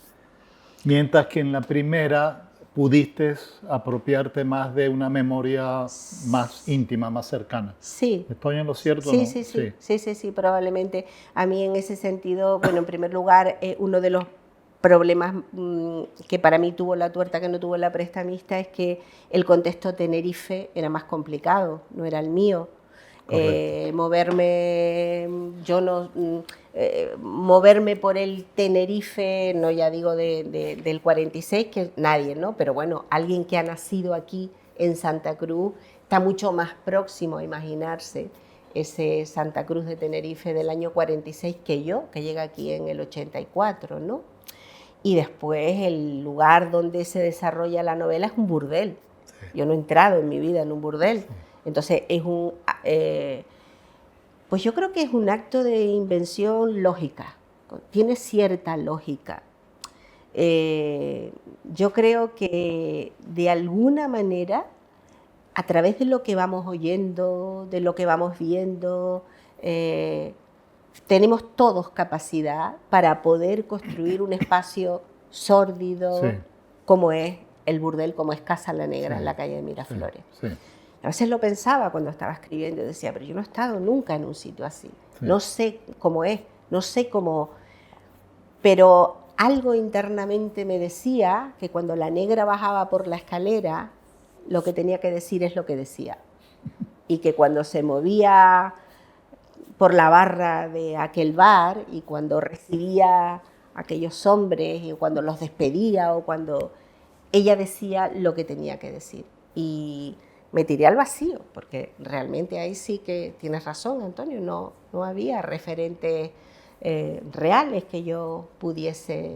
mientras que en la primera pudiste apropiarte más de una memoria más íntima, más cercana. Sí. ¿Estoy en lo cierto? Sí, ¿no? sí, probablemente. A mí en ese sentido, bueno, en primer lugar, uno de los problemas que para mí tuvo La Tuerta que no tuvo La Prestamista es que el contexto Tenerife era más complicado, no era el mío. Moverme por el Tenerife, no ya digo del 46, que nadie, ¿no? Pero bueno, alguien que ha nacido aquí en Santa Cruz está mucho más próximo a imaginarse ese Santa Cruz de Tenerife del año 46 que yo, que llega aquí en el 84, ¿no? Y después el lugar donde se desarrolla la novela es un burdel. Sí. Yo no he entrado en mi vida en un burdel. Sí. Entonces es pues yo creo que es un acto de invención lógica, tiene cierta lógica. Yo creo que de alguna manera, a través de lo que vamos oyendo, de lo que vamos viendo, tenemos todos capacidad para poder construir un espacio sórdido, sí, como es el burdel, como es Casa La Negra, sí, en la calle de Miraflores. Sí, sí. A veces lo pensaba cuando estaba escribiendo y decía, pero yo no he estado nunca en un sitio así. Sí. No sé cómo es, no sé cómo... Pero algo internamente me decía que cuando la negra bajaba por la escalera, lo que tenía que decir es lo que decía. Y que cuando se movía por la barra de aquel bar y cuando recibía a aquellos hombres y cuando los despedía o cuando ella decía lo que tenía que decir. Y me tiré al vacío, porque realmente ahí sí que tienes razón, Antonio, no había referentes reales que yo pudiese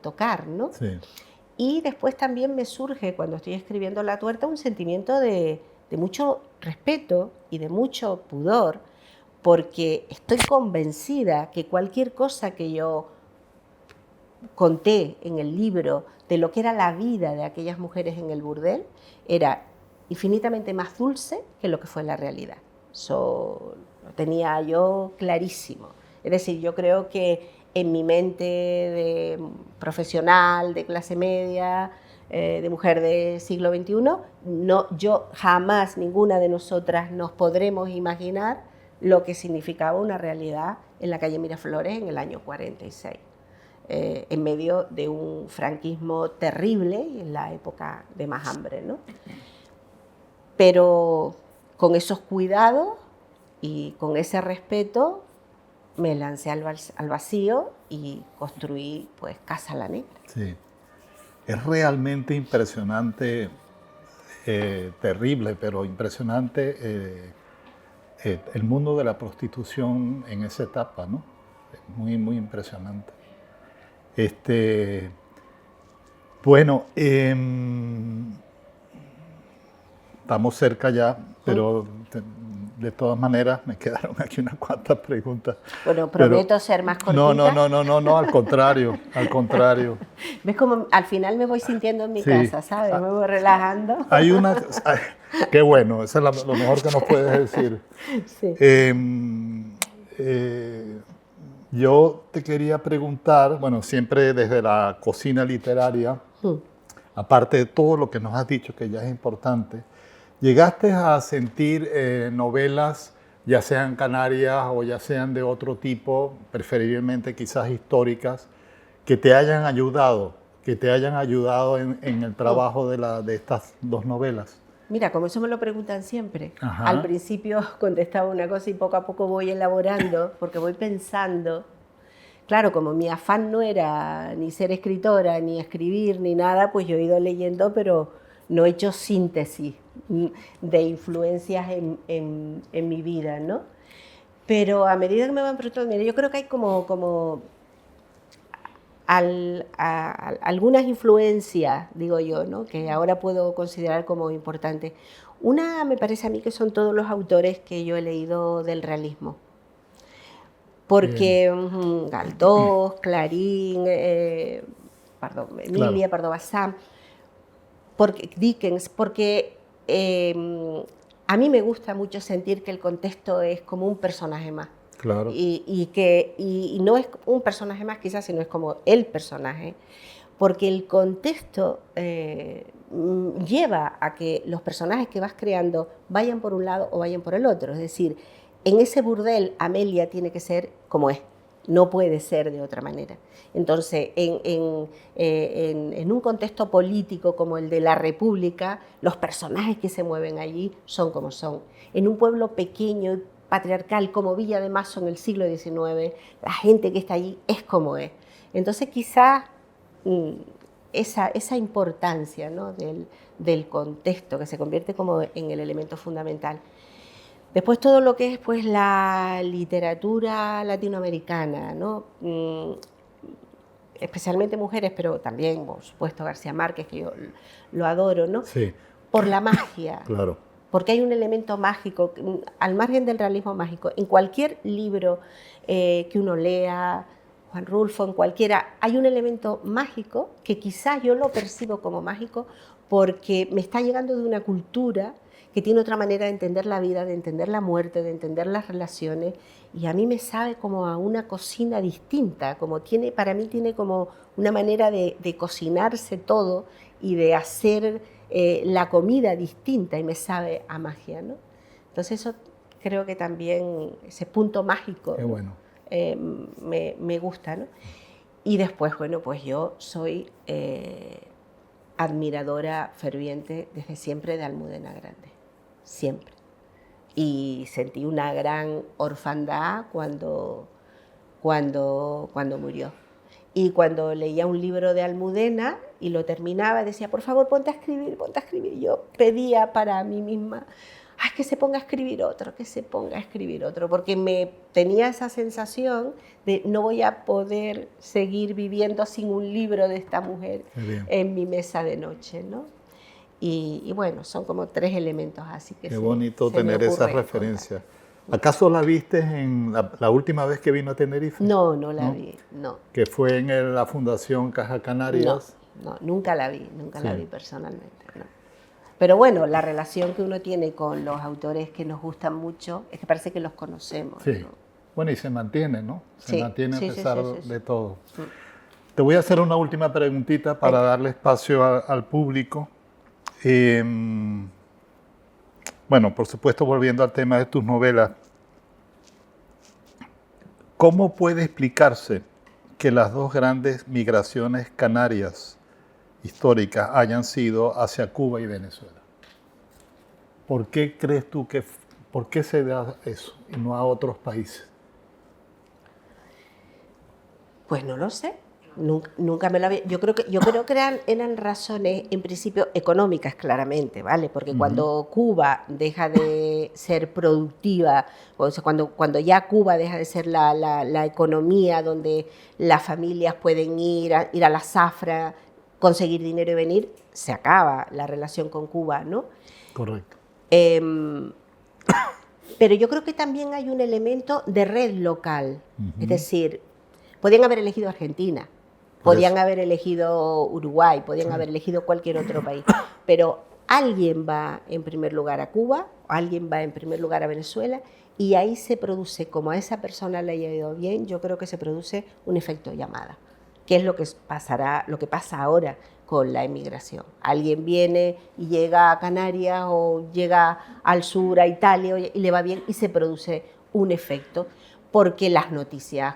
tocar, ¿no? Sí. Y después también me surge, cuando estoy escribiendo La Tuerta, un sentimiento de mucho respeto y de mucho pudor, porque estoy convencida que cualquier cosa que yo conté en el libro de lo que era la vida de aquellas mujeres en el burdel era infinitamente más dulce que lo que fue la realidad. Eso lo tenía yo clarísimo. Es decir, yo creo que en mi mente de profesional, de clase media, de mujer del siglo XXI, yo jamás, ninguna de nosotras nos podremos imaginar lo que significaba una realidad en la calle Miraflores en el año 46. En medio de un franquismo terrible y en la época de más hambre, ¿no? Pero con esos cuidados y con ese respeto me lancé al vacío y construí pues Casa La Negra. Sí, es realmente impresionante, terrible, pero impresionante el mundo de la prostitución en esa etapa, ¿no? Muy, muy impresionante. Bueno, estamos cerca ya, pero de todas maneras me quedaron aquí unas cuantas preguntas. Bueno, prometo ser más cortita. No, al contrario, al contrario. ¿Ves cómo al final me voy sintiendo en mi casa, ¿sabes? Me voy relajando. Hay una... Qué bueno, eso es lo mejor que nos puedes decir. Sí. Yo te quería preguntar, bueno, siempre desde la cocina literaria, aparte de todo lo que nos has dicho, que ya es importante, ¿llegaste a sentir novelas, ya sean canarias o ya sean de otro tipo, preferiblemente quizás históricas, que te hayan ayudado, en el trabajo de estas dos novelas? Mira, como eso me lo preguntan siempre. Ajá. Al principio contestaba una cosa y poco a poco voy elaborando, porque voy pensando. Claro, como mi afán no era ni ser escritora, ni escribir, ni nada, pues yo he ido leyendo, pero no he hecho síntesis de influencias en mi vida, ¿no? Pero a medida que me van preguntando, mira, yo creo que hay como algunas influencias, digo yo, ¿no? Que ahora puedo considerar como importantes. Una me parece a mí que son todos los autores que yo he leído del realismo. Porque Galdós, Clarín, Emilia, Claro, Pardo Bazán, porque Dickens, porque a mí me gusta mucho sentir que el contexto es como un personaje más. claro. Y no es un personaje más quizás, sino es como el personaje, porque el contexto lleva a que los personajes que vas creando vayan por un lado o vayan por el otro. Es decir, en ese burdel Amelia tiene que ser como es, no puede ser de otra manera. Entonces, en un contexto político como el de la República, los personajes que se mueven allí son como son. En un pueblo pequeño y patriarcal como Villa de Mazo en el siglo XIX, la gente que está allí es como es. Entonces, quizás esa importancia, ¿no? del contexto, que se convierte como en el elemento fundamental. Después todo lo que es pues, la literatura latinoamericana, ¿no? Especialmente mujeres, pero también, por supuesto, García Márquez, que yo lo adoro, ¿no? Sí. Por la magia. Claro. Porque hay un elemento mágico, al margen del realismo mágico. En cualquier libro que uno lea, Juan Rulfo, en cualquiera, hay un elemento mágico que quizás yo lo percibo como mágico porque me está llegando de una cultura que tiene otra manera de entender la vida, de entender la muerte, de entender las relaciones, y a mí me sabe como a una cocina distinta, como tiene, para mí tiene como una manera de cocinarse todo y de hacer la comida distinta, y me sabe a magia, ¿no? Entonces eso creo que también, ese punto mágico, Qué bueno. me gusta, ¿no? Y después, bueno, pues yo soy admiradora ferviente desde siempre de Almudena Grandes. Siempre. Y sentí una gran orfandad cuando murió. Y cuando leía un libro de Almudena y lo terminaba, decía, por favor, ponte a escribir, ponte a escribir. Yo pedía para mí misma, ay, que se ponga a escribir otro, que se ponga a escribir otro, porque me tenía esa sensación de no voy a poder seguir viviendo sin un libro de esta mujer en mi mesa de noche, ¿no? Y bueno, son como tres elementos así que Qué bonito tener esa referencia. contar. ¿Acaso la viste en la última vez que vino a Tenerife? No, no la vi, no. Que fue en la Fundación Caja Canarias. No, nunca la vi personalmente, no. Pero bueno, la relación que uno tiene con los autores que nos gustan mucho es que parece que los conocemos. Sí. ¿no? Bueno, y se mantiene, ¿no? Se mantiene a pesar de todo. Sí. Te voy a hacer una última preguntita para darle espacio al público. Bueno, por supuesto, volviendo al tema de tus novelas, ¿cómo puede explicarse que las dos grandes migraciones canarias históricas hayan sido hacia Cuba y Venezuela? ¿Por qué crees tú por qué se da eso y no a otros países? Pues no lo sé. Nunca me lo había... Yo creo que eran razones, en principio, económicas, claramente, ¿vale? Porque cuando Cuba deja de ser productiva, o sea, cuando ya Cuba deja de ser la economía donde las familias pueden ir a la zafra, conseguir dinero y venir, se acaba la relación con Cuba, ¿no? Correcto. Pero yo creo que también hay un elemento de red local, es decir, podían haber elegido Argentina, podían haber elegido Uruguay, podían haber elegido cualquier otro país, pero alguien va en primer lugar a Cuba, alguien va en primer lugar a Venezuela, y ahí se produce, como a esa persona le haya ido bien, yo creo que se produce un efecto llamada, que es lo que pasará, lo que pasa ahora con la emigración. Alguien viene y llega a Canarias o llega al sur, a Italia, y le va bien y se produce un efecto, porque las noticias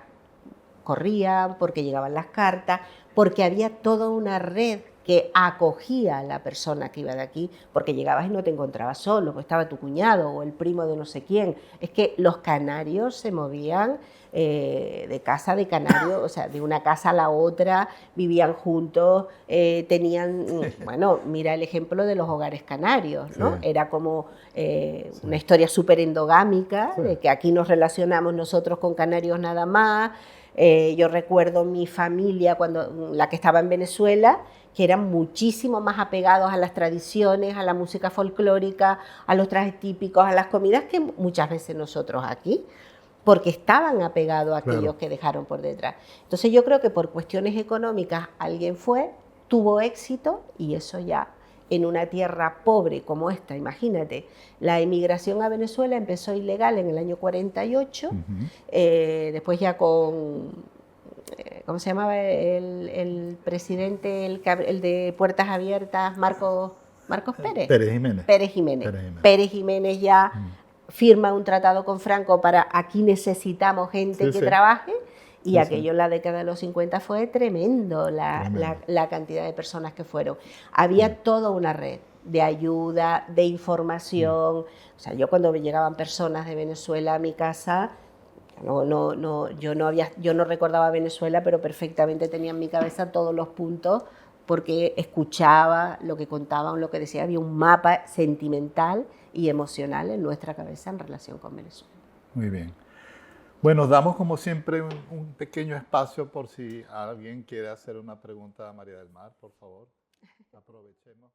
corrían, porque llegaban las cartas, porque había toda una red que acogía a la persona que iba de aquí, porque llegabas y no te encontrabas solo, pues estaba tu cuñado o el primo de no sé quién. Es que los canarios se movían de casa de canario, o sea, de una casa a la otra, vivían juntos, tenían, bueno, mira el ejemplo de los hogares canarios, ¿no? Sí. Era como una historia súper endogámica, Sí. de que aquí nos relacionamos nosotros con canarios nada más. Yo recuerdo mi familia, cuando la que estaba en Venezuela, que eran muchísimo más apegados a las tradiciones, a la música folclórica, a los trajes típicos, a las comidas, que muchas veces nosotros aquí, porque estaban apegados a aquellos que dejaron por detrás. Entonces yo creo que por cuestiones económicas alguien fue, tuvo éxito, y eso ya en una tierra pobre como esta, imagínate, la emigración a Venezuela empezó ilegal en el año 48, después ya con, ¿cómo se llamaba el presidente, el de Puertas Abiertas, Marcos Pérez? Pérez Jiménez. Pérez Jiménez. Pérez Jiménez ya firma un tratado con Franco para aquí necesitamos gente que trabaje, y aquello en la década de los 50 fue tremendo, la cantidad de personas que fueron. Había toda una red de ayuda, de información. O sea, yo cuando me llegaban personas de Venezuela a mi casa, yo no recordaba Venezuela, pero perfectamente tenía en mi cabeza todos los puntos, porque escuchaba lo que contaban, lo que decía. Había un mapa sentimental y emocional en nuestra cabeza en relación con Venezuela. Muy bien. Bueno, damos como siempre un pequeño espacio por si alguien quiere hacer una pregunta a María del Mar, por favor. Aprovechemos.